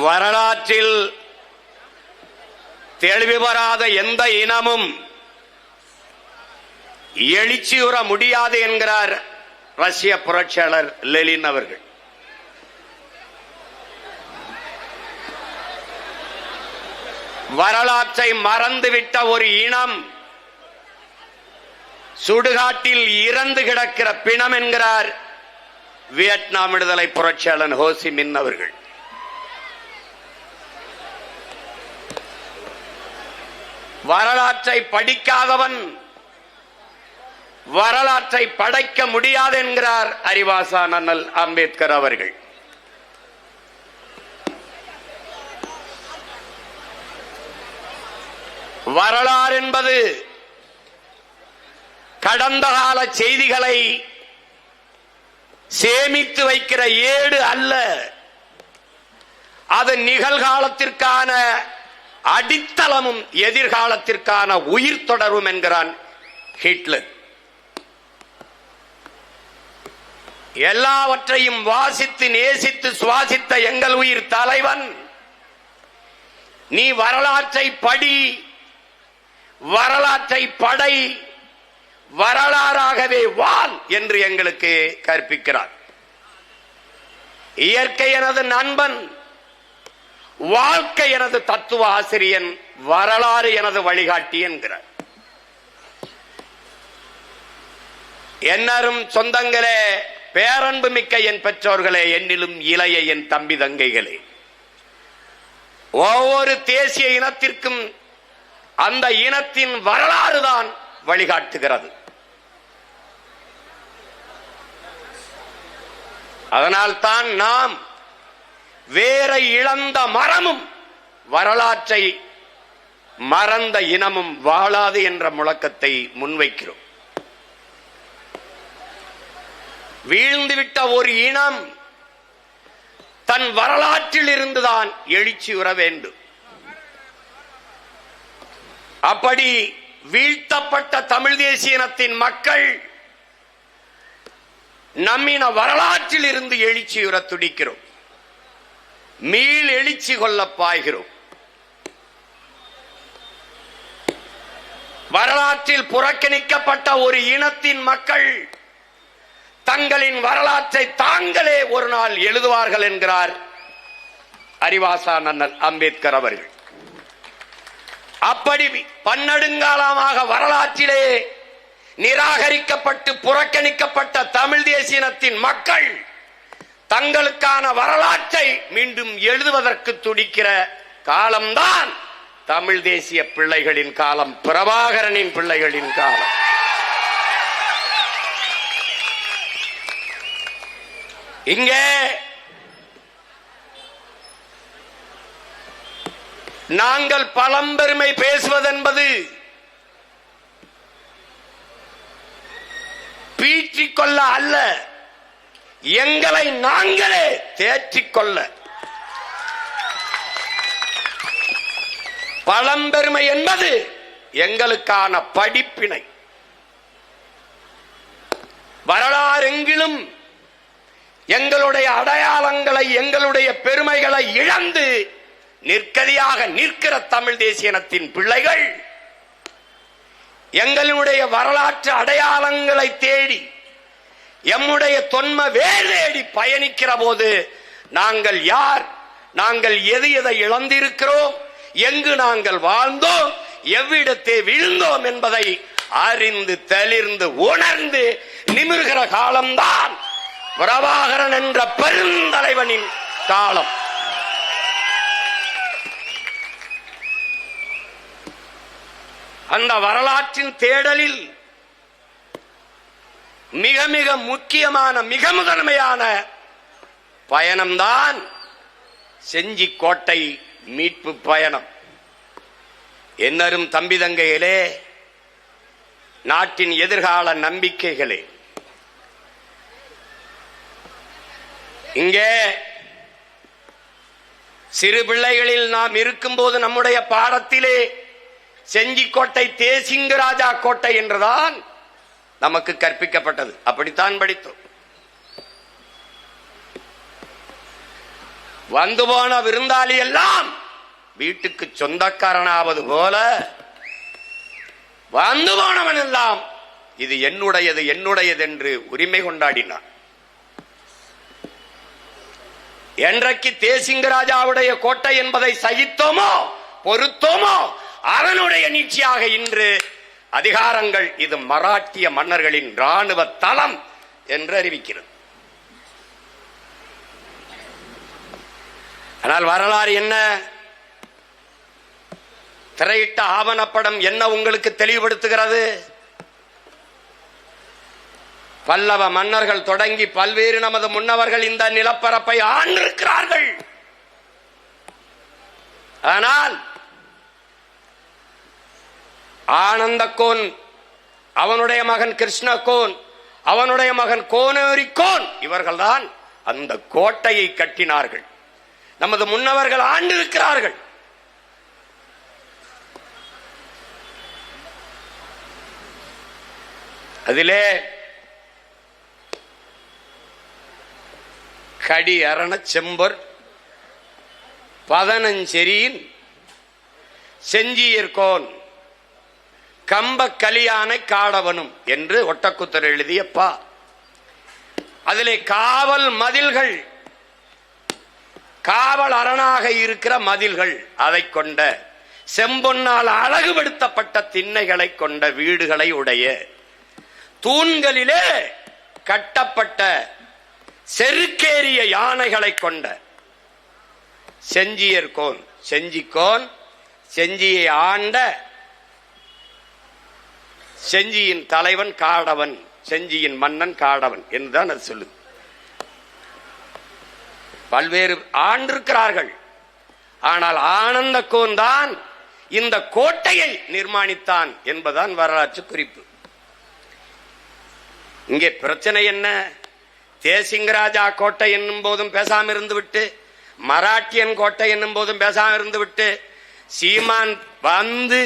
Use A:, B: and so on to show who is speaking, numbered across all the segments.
A: வரலாற்றில் தெளிவு பெறாத எந்த இனமும் எழுச்சியுற முடியாது என்கிறார் ரஷ்ய புரட்சியாளர் லெனின் அவர்கள். வரலாற்றை மறந்துவிட்ட ஒரு இனம் சுடுகாட்டில் இறந்து கிடக்கிற பிணம் என்கிறார் வியட்நாம் விடுதலை புரட்சியாளர் ஹோ சி மின் அவர்கள். வரலாற்றை படிக்காதவன் வரலாற்றை படைக்க முடியாது என்கிறார் அறிவாசான் அண்ணல் அம்பேத்கர் அவர்கள். வரலாறு என்பது கடந்த கால செய்திகளை சேமித்து வைக்கிற ஏடு அல்ல, அது நிகழ்காலத்திற்கான அடித்தளமும் எதிர்காலத்திற்கான உயிர் தொடரும் என்கிறான் ஹிட்லர். எல்லாவற்றையும் வாசித்து நேசித்து சுவாசித்த எங்கள் உயிர் தலைவன், நீ வரலாற்றை படி, வரலாற்றை படை, வரலாறாகவே வாழ் என்று எங்களுக்கு கற்பிக்கிறார். இயற்கை எனது நண்பன், வாழ்க்கை எனது தத்துவ ஆசிரியன், வரலாறு எனது வழிகாட்டி என்கிறார். என்னரும் சொந்தங்களே, பேரன்பு மிக்க என் பெற்றோர்களே, என்னிலும் இளைய என் தம்பி தங்கைகளே, ஒவ்வொரு தேசிய இனத்திற்கும் அந்த இனத்தின் வரலாறு தான் வழிகாட்டுகிறது. அதனால் தான் நாம் வேரை இழந்த மரமும் வரலாற்றை மறந்த இனமும் வாழாது என்ற முழக்கத்தை முன்வைக்கிறோம். வீழ்ந்துவிட்ட ஒரு இனம் தன் வரலாற்றில் இருந்துதான் எழுச்சியுற வேண்டும். அப்படி வீழ்த்தப்பட்ட தமிழ் தேசிய இனத்தின் மக்கள் நம்மின வரலாற்றில் இருந்து எழுச்சியுற துடிக்கிறோம், மீள் எழுச்சி கொள்ள பாய்கிறோம். வரலாற்றில் புறக்கணிக்கப்பட்ட ஒரு இனத்தின் மக்கள் தங்களின் வரலாற்றை தாங்களே ஒரு நாள் எழுதுவார்கள் என்கிறார் அறிவாசான் அண்ணல் அம்பேத்கர் அவர்கள். அப்படி பன்னெடுங்காலமாக வரலாற்றிலே நிராகரிக்கப்பட்டு புறக்கணிக்கப்பட்ட தமிழ் தேசிய இனத்தின் மக்கள் தங்களுக்கான வரலாற்றை மீண்டும் எழுதுவதற்கு துடிக்கிற காலம்தான் தமிழ் தேசிய பிள்ளைகளின் காலம், பிரபாகரனின் பிள்ளைகளின் காலம். இங்கே நாங்கள் பழம்பெருமை பேசுவதென்பது பீற்றிக்கொள்ள அல்ல, எங்களை நாங்களே தேற்றிக்கொள்ள. பழம்பெருமை என்பது எங்களுக்கான படிப்பினை. வரலாறெங்கிலும் எங்களுடைய அடையாளங்களை, எங்களுடைய பெருமைகளை இழந்து நிற்கதியாக நிற்கிற தமிழ் தேசிய இனத்தின் பிள்ளைகள் எங்களுடைய வரலாற்று அடையாளங்களை தேடி, எம்முடைய தொன்ம வேர் தேடி பயணிக்கிற போது நாங்கள் யார், நாங்கள் எது எதை இழந்திருக்கிறோம், எங்கு நாங்கள் வாழ்ந்தோம், எவ்விடத்தை விழுந்தோம் என்பதை அறிந்து தெளிர்ந்து உணர்ந்து நிமிர்கிற காலம்தான் பிரபாகரன் என்ற பெருந்தலைவனின் காலம். அந்த வரலாற்றின் தேடலில் மிக மிக முக்கியமான, மிக முதன்மையான பயணம்தான் செஞ்சி கோட்டை மீட்பு பயணம். என்னரும் தம்பி தங்கைகளே, நாட்டின் எதிர்கால நம்பிக்கைகளே, இங்கே சிறு பிள்ளைகளில் நாம் இருக்கும்போது நம்முடைய பாடத்திலே செஞ்சிக்கோட்டை தேசிங்கராஜா கோட்டை என்றுதான் நமக்கு கற்பிக்கப்பட்டது. அப்படித்தான் படித்தோம். வந்து போன விருந்தாளி எல்லாம் வீட்டுக்கு சொந்தக்காரனாவது போல வந்து போனவன் எல்லாம் இது என்னுடையது என்னுடையது என்று உரிமை கொண்டாடினான். என்றைக்கு தேசிங்கராஜாவுடைய கோட்டை என்பதை சகித்தோமோ பொறுத்தோமோ அவனுடைய நீட்சியாக இன்று அதிகாரங்கள் இது மராட்டிய மன்னர்களின் ராணுவ தளம் என்று அறிவிக்கிறது. ஆனால் வரலாறு என்ன, திரையிட்ட ஆவணப்படம் என்ன உங்களுக்கு தெளிவுபடுத்துகிறது? பல்லவ மன்னர்கள் தொடங்கி பல்வேறு நமது முன்னவர்கள் இந்த நிலப்பரப்பை ஆண்டிருக்கிறார்கள். ஆனால் ஆனந்தகோன், அவனுடைய மகன் கிருஷ்ணகோன், அவனுடைய மகன் கோனேரிக்கோன், இவர்கள்தான் அந்த கோட்டையை கட்டினார்கள். நமது முன்னவர்கள் ஆண்டிருக்கிறார்கள். அதிலே கடி அரண செம்பர் 15 செஞ்சியர்கோன் கம்ப கலியானை காடவனும் என்று ஒட்டக்குத்தர் எழுதிய பா. அதிலே காவல் மதில்கள், காவல் அரணாக இருக்கிற மதில்கள், அதை கொண்ட செம்பொன்னால் அழகுபடுத்தப்பட்ட திண்ணைகளை கொண்ட வீடுகளை உடைய தூண்களிலே கட்டப்பட்ட செருக்கேறிய யானைகளை கொண்ட செஞ்சியர்கோன், செஞ்சிக்கோன், செஞ்சியை ஆண்ட செஞ்சியின் தலைவன் காடவன், செஞ்சியின் மன்னன் காடவன் என்றுதான் அது சொல்லுது. பல்வேறு ஆண்டிருக்கிறார்கள். ஆனால் ஆனந்தகோன் தான் இந்த கோட்டையை நிர்மாணித்தான் என்பதுதான் வரலாற்று குறிப்பு. இங்கே பிரச்சனை என்ன? தேசிங்கராஜா கோட்டை என்னும் போதும் பேசாம இருந்து விட்டு, மராட்டியன் கோட்டை என்னும் போதும் பேசாம இருந்து விட்டு, சீமான் வந்து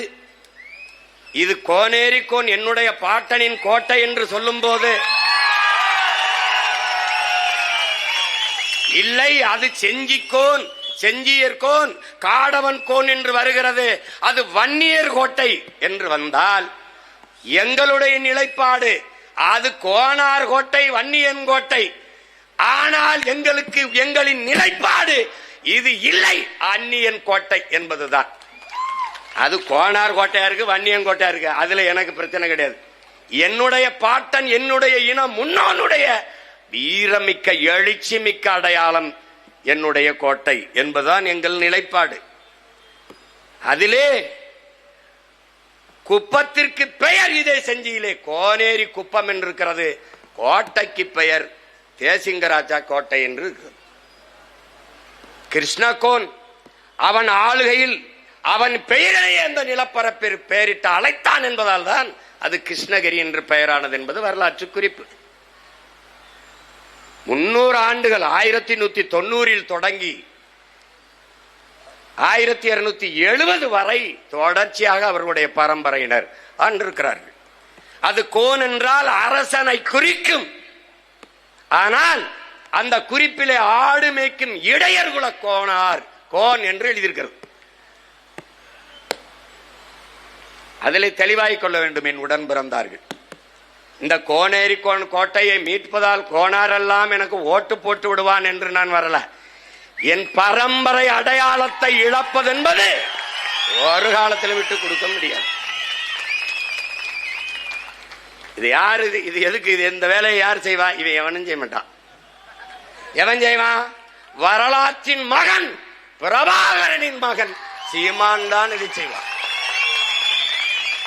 A: இது கோனேரிக்கோன் என்னுடைய பாட்டனின் கோட்டை என்று சொல்லும் போது, இல்லை அது செஞ்சிக்கோன், செஞ்சியர்கோன், காடவன் கோன் என்று வருகிறது, அது வன்னியர் கோட்டை என்று வந்தால் எங்களுடைய நிலைப்பாடு அது கோனார் கோட்டை, வன்னியன் கோட்டை. ஆனால் எங்களுக்கு எங்களின் நிலைப்பாடு இது இல்லை, அந்நியன் கோட்டை என்பதுதான். அது கோனார் கோட்டையா இருக்கு, வன்னியன் கோட்டையா இருக்கு, அதுல எனக்கு பிரச்சனை கிடையாது. என்னுடைய பாட்டன், என்னுடைய இனம், முன்னோனுடைய வீரமிக்க எழுச்சி மிக்க அடையாளம் என்னுடைய கோட்டை என்பதுதான் எங்கள் நிலைப்பாடு. அதிலே குப்பத்திற்கு பெயர் இதே செஞ்சியிலே கோனேரி குப்பம் என்று இருக்கிறது, கோட்டைக்கு பெயர் தேசிங்கராஜா கோட்டை என்று இருக்கிறது. கிருஷ்ணகோன் அவன் ஆளுகையில் அவன் பெயரையே அந்த நிலப்பரப்பில் பெயரிட்டு அழைத்தான் என்பதால் தான் அது கிருஷ்ணகிரி என்று பெயரானது என்பது வரலாற்று குறிப்பு. 300 ஆண்டுகள் 1190 தொடங்கி 1270 வரை தொடர்ச்சியாக அவர்களுடைய பரம்பரையினர் ஆண்டிருக்கிறார்கள். அது கோன் என்றால் அரசனை குறிக்கும். ஆனால் அந்த குறிப்பிலே ஆடு மேய்க்கும் இடையர்குல கோனார் கோன் என்று எழுதியிருக்கிறது. அதிலே தெளிவாய் கொள்ள வேண்டும் என் உடன் பிறந்தார்கள். இந்த கோனேரி கோட்டையை மீட்பதால் கோனாரெல்லாம் எனக்கு ஓட்டு போட்டு விடுவான் என்று நான் வரல. என் பரம்பரை அடையாளத்தை இழப்பது என்பது ஒரு காலத்தில் விட்டு கொடுக்க முடியாது. இது யாரு? இது எதுக்கு? இது இந்த வேலையை யார் செய்வா? இவன் எவனும் செய்ய மாட்டான். எவன் செய்வான்? வரலாற்றின் மகன், பிரபாகரனின் மகன் சீமான் தான் இது செய்வான்.